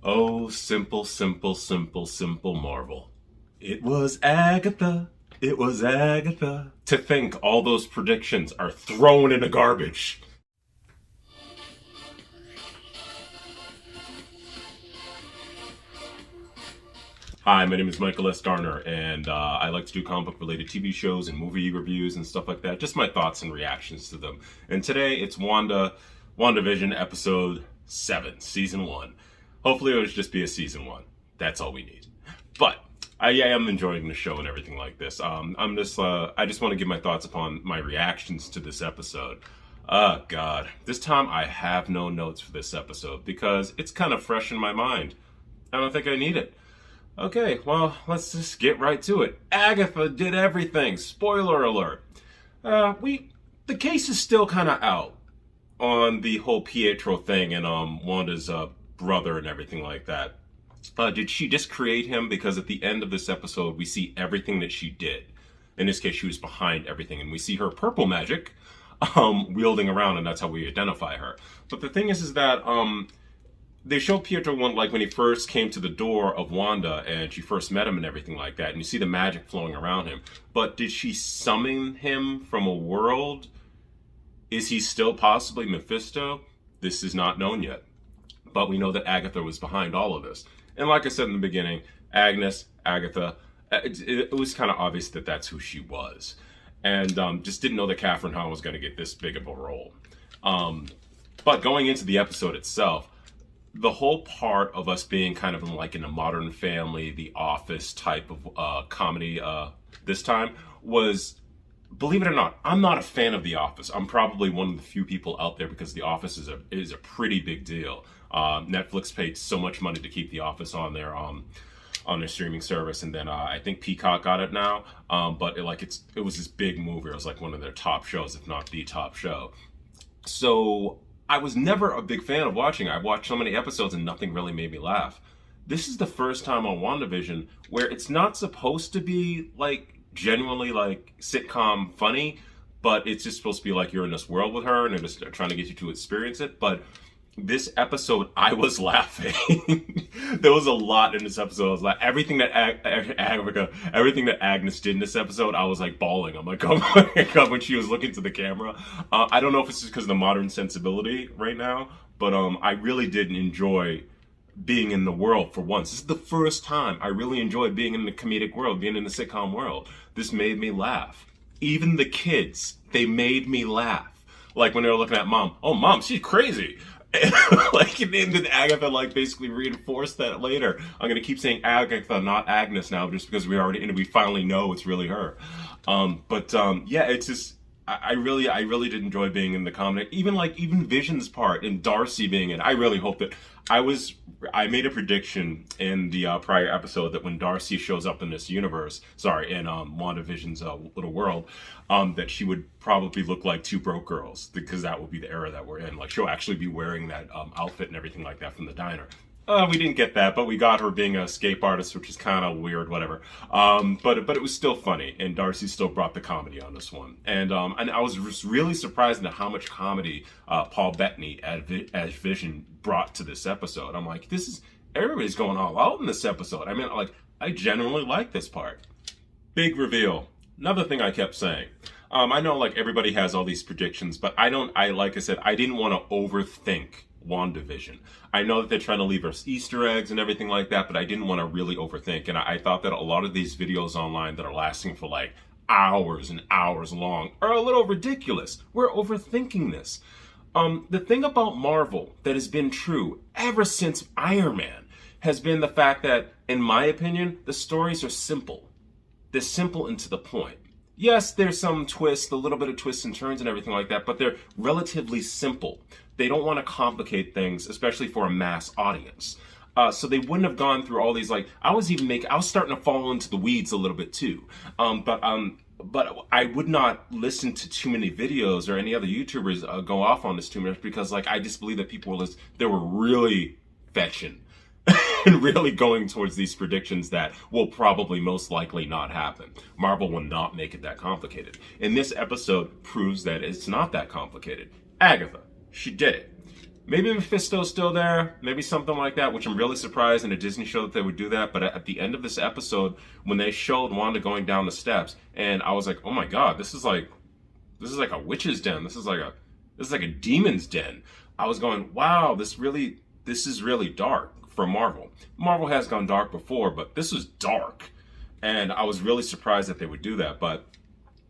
Oh, simple, simple, simple, simple marvel. It was Agatha. It was Agatha. To think all those predictions are thrown in the garbage. Hi, my name is Michael S. Garner, and I like to do comic book related TV shows and movie reviews and stuff like that. Just my thoughts and reactions to them. And today it's WandaVision episode 7, season 1. Hopefully it'll just be a season 1. That's all we need. But I am enjoying the show and everything like this. I just want to give my thoughts upon my reactions to this episode. Oh God, this time I have no notes for this episode because it's kind of fresh in my mind. I don't think I need it. Okay, well, let's just get right to it. Agatha did everything. Spoiler alert. The case is still kind of out on the whole Pietro thing and Wanda's brother and everything like that. Did she just create him? Because at the end of this episode, we see everything that she did. In this case, she was behind everything, and we see her purple magic wielding around, and that's how we identify her. But the thing is that they show Pietro one, like when he first came to the door of Wanda and she first met him and everything like that, and you see the magic flowing around him. But did she summon him from a world? Is he still possibly Mephisto? This is not known yet. But we know that Agatha was behind all of this. And like I said in the beginning, Agnes, Agatha, it was kind of obvious that that's who she was. And just didn't know that Catherine Hahn was going to get this big of a role. But going into the episode itself, the whole part of us being kind of like in a Modern Family, The Office type of comedy this time was, believe it or not, I'm not a fan of The Office. I'm probably one of the few people out there because The Office is a pretty big deal. Netflix paid so much money to keep The Office on their streaming service, and then I think Peacock got it now. But it was this big movie. It was like one of their top shows, if not the top show. So I was never a big fan of watching it. I watched so many episodes and nothing really made me laugh. This is the first time on WandaVision where it's not supposed to be like genuinely like sitcom funny, but it's just supposed to be like you're in this world with her and they're just trying to get you to experience it. But this episode, I was laughing. There was a lot in this episode. I was like, everything that Agnes did in this episode, I was like bawling. I'm like, oh my God, when she was looking to the camera. I don't know if it's just because of the modern sensibility right now, but I really did enjoy being in the world for once. This is the first time I really enjoyed being in the comedic world, being in the sitcom world. This made me laugh. Even the kids, they made me laugh. Like when they were looking at Mom. Oh, Mom, she's crazy. Like, and then Agatha like basically reinforced that later. I'm gonna keep saying Agatha, not Agnes now, just because we finally know it's really her. Yeah, it's just I really did enjoy being in the comic. Even Vision's part and Darcy being in. I really hope that I made a prediction in the prior episode that when Darcy shows up in this universe, in WandaVision's little world, that she would probably look like Two Broke Girls, because that would be the era that we're in. Like, she'll actually be wearing that outfit and everything like that from the diner. We didn't get that, but we got her being a escape artist, which is kind of weird, whatever. But it was still funny, and Darcy still brought the comedy on this one. And I was just really surprised at how much comedy Paul Bettany as Vision brought to this episode. I'm like, everybody's going all out in this episode. I mean, like, I genuinely like this part. Big reveal. Another thing I kept saying. I know, like, everybody has all these predictions, but like I said, I didn't want to overthink WandaVision. I know that they're trying to leave us Easter eggs and everything like that, but I didn't want to really overthink. And I thought that a lot of these videos online that are lasting for like hours and hours long are a little ridiculous. We're overthinking this. The thing about Marvel that has been true ever since Iron Man has been the fact that, in my opinion, the stories are simple. They're simple and to the point. Yes, there's some twists, a little bit of twists and turns and everything like that, but they're relatively simple. They don't want to complicate things, especially for a mass audience. So they wouldn't have gone through all these, like, I was starting to fall into the weeds a little bit too. But I would not listen to too many videos or any other YouTubers go off on this too much, because, like, I just believe that they were really fetching and really going towards these predictions that will probably most likely not happen. Marvel will not make it that complicated. And this episode proves that it's not that complicated. Agatha, she did it. Maybe Mephisto's still there, maybe something like that, which I'm really surprised in a Disney show that they would do that. But at the end of this episode, when they showed Wanda going down the steps, and I was like, oh my god, this is like a witch's den. This is like a demon's den. I was going, wow, this is really dark for Marvel. Marvel has gone dark before, but this was dark. And I was really surprised that they would do that. But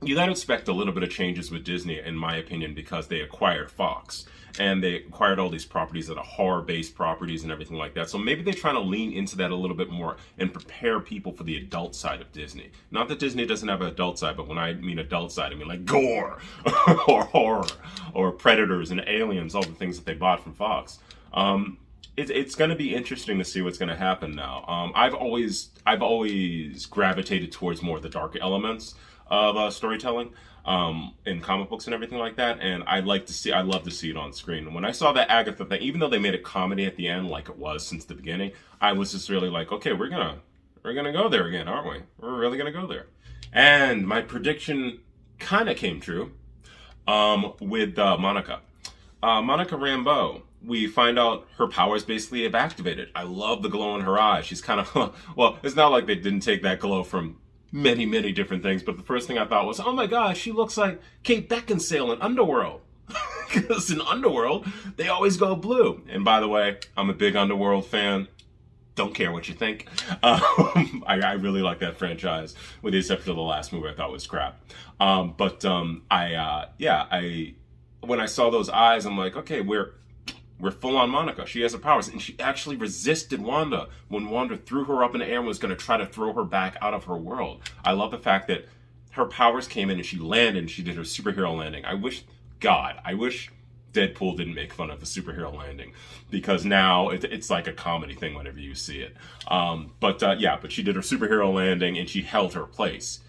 you gotta expect a little bit of changes with Disney, in my opinion, because they acquired Fox. And they acquired all these properties that are horror-based properties and everything like that. So maybe they're trying to lean into that a little bit more and prepare people for the adult side of Disney. Not that Disney doesn't have an adult side, but when I mean adult side, I mean like gore or horror or predators and aliens, all the things that they bought from Fox. It's going to be interesting to see what's going to happen now. I've always gravitated towards more of the dark elements of storytelling. In comic books and everything like that, and I love to see it on screen. And when I saw that Agatha thing, even though they made a comedy at the end, like it was since the beginning, I was just really like, okay, we're gonna go there again, aren't we? We're really gonna go there. And my prediction kind of came true with Monica. Monica Rambeau. We find out her powers basically have activated. I love the glow in her eyes. She's kind of well, it's not like they didn't take that glow from many, many different things, but the first thing I thought was, oh my gosh, she looks like Kate Beckinsale in Underworld. Because in Underworld, they always go blue. And by the way, I'm a big Underworld fan. Don't care what you think. I really like that franchise, with the exception of the last movie I thought was crap. When I saw those eyes, I'm like, okay, we're full on Monica. She has her powers. And she actually resisted Wanda when Wanda threw her up in the air and was going to try to throw her back out of her world. I love the fact that her powers came in and she landed and she did her superhero landing. I wish Deadpool didn't make fun of the superhero landing, because now it's like a comedy thing whenever you see it. But she did her superhero landing and she held her place.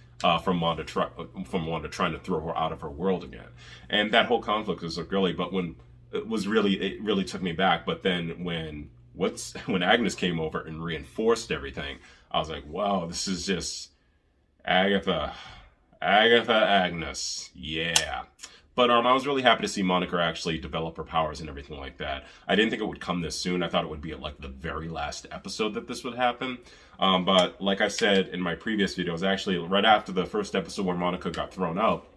From Wanda trying to throw her out of her world again. And that whole conflict was really, but when it really took me back. But then when Agnes came over and reinforced everything, I was like, wow, this is just Agnes, yeah. But I was really happy to see Monica actually develop her powers and everything like that. I didn't think it would come this soon. I thought it would be at like the very last episode that this would happen. But like I said in my previous videos, actually right after the first episode where Monica got thrown out,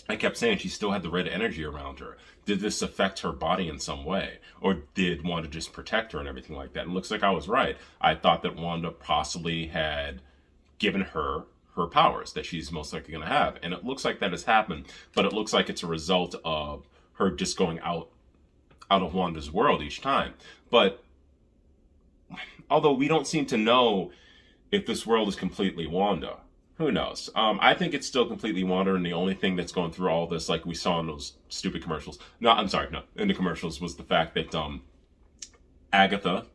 I kept saying she still had the red energy around her. Did this affect her body in some way? Or did Wanda just protect her and everything like that? And it looks like I was right. I thought that Wanda possibly had given her powers that she's most likely going to have. And it looks like that has happened. But it looks like it's a result of her just going out of Wanda's world each time. But although we don't seem to know if this world is completely Wanda, who knows? I think it's still completely Wanda, and the only thing that's going through all this, like we saw in those stupid commercials. In the commercials was the fact that Agatha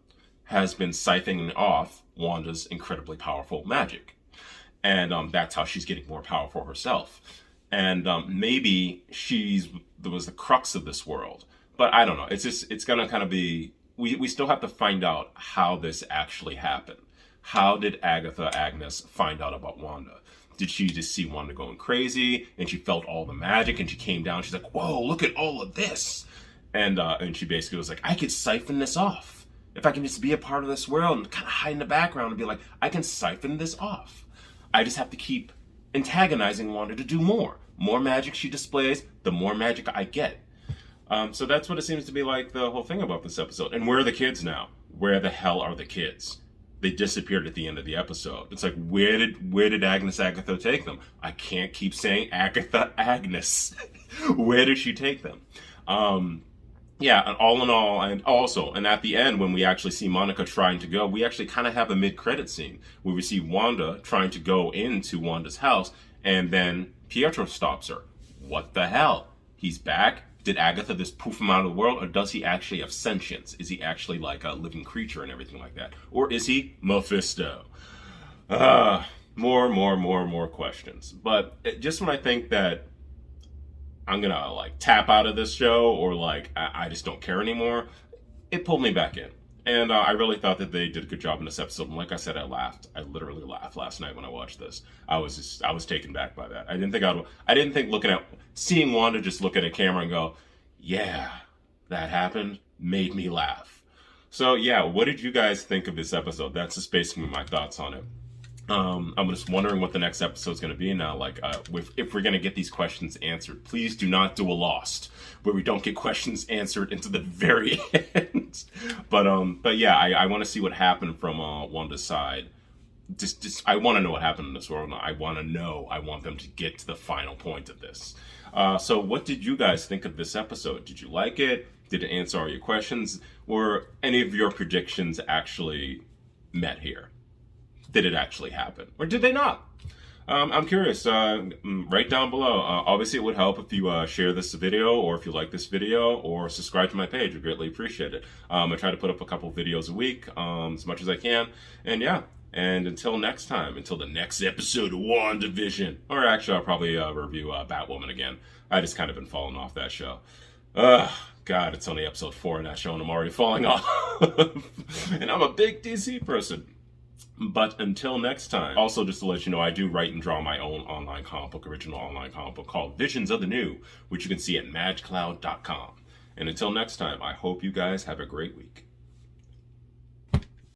has been siphoning off Wanda's incredibly powerful magic. And that's how she's getting more power for herself. And maybe there was the crux of this world. But I don't know. It's going to kind of be, we still have to find out how this actually happened. How did Agnes find out about Wanda? Did she just see Wanda going crazy and she felt all the magic and she came down? She's like, whoa, look at all of this. And she basically was like, I could siphon this off. If I can just be a part of this world and kind of hide in the background and be like, I can siphon this off. I just have to keep antagonizing Wanda to do more. More magic she displays, the more magic I get. So that's what it seems to be like, the whole thing about this episode. And where are the kids now? Where the hell are the kids? They disappeared at the end of the episode. It's like, where did Agatha take them? I can't keep saying Agnes. Where did she take them? And all in all, and at the end, when we actually see Monica trying to go, we actually kind of have a mid-credit scene where we see Wanda trying to go into Wanda's house, and then Pietro stops her. What the hell? He's back? Did Agatha just poof him out of the world, or does he actually have sentience? Is he actually like a living creature and everything like that? Or is he Mephisto? More questions. But just when I think that I'm gonna like tap out of this show, or like I just don't care anymore, it pulled me back in. And I really thought that they did a good job in this episode. And like I said, I laughed. I literally laughed last night when I watched this. I was taken back by that. I didn't think seeing Wanda just look at a camera and go, yeah, that happened. made me laugh. So yeah, what did you guys think of this episode? That's just basically my thoughts on it. I'm just wondering what the next episode is going to be now. Like, if we're going to get these questions answered, please do not do a Lost where we don't get questions answered into the very end. But yeah, I want to see what happened from Wanda's side. Just I want to know what happened in this world. I want to know. I want them to get to the final point of this. So what did you guys think of this episode? Did you like it? Did it answer all your questions? Or any of your predictions actually met here? Did it actually happen? Or did they not? I'm curious. Write down below. Obviously, it would help if you share this video, or if you like this video, or subscribe to my page. I greatly appreciate it. I try to put up a couple videos a week, as much as I can. And yeah, and until next time, until the next episode of WandaVision. Or actually, I'll probably review Batwoman again. I just kind of been falling off that show. God, it's only episode 4 in that show, and I'm already falling off. And I'm a big DC person. But until next time, also just to let you know, I do write and draw my own online comic book, original online comic book called Visions of the New, which you can see at magcloud.com. And until next time, I hope you guys have a great week.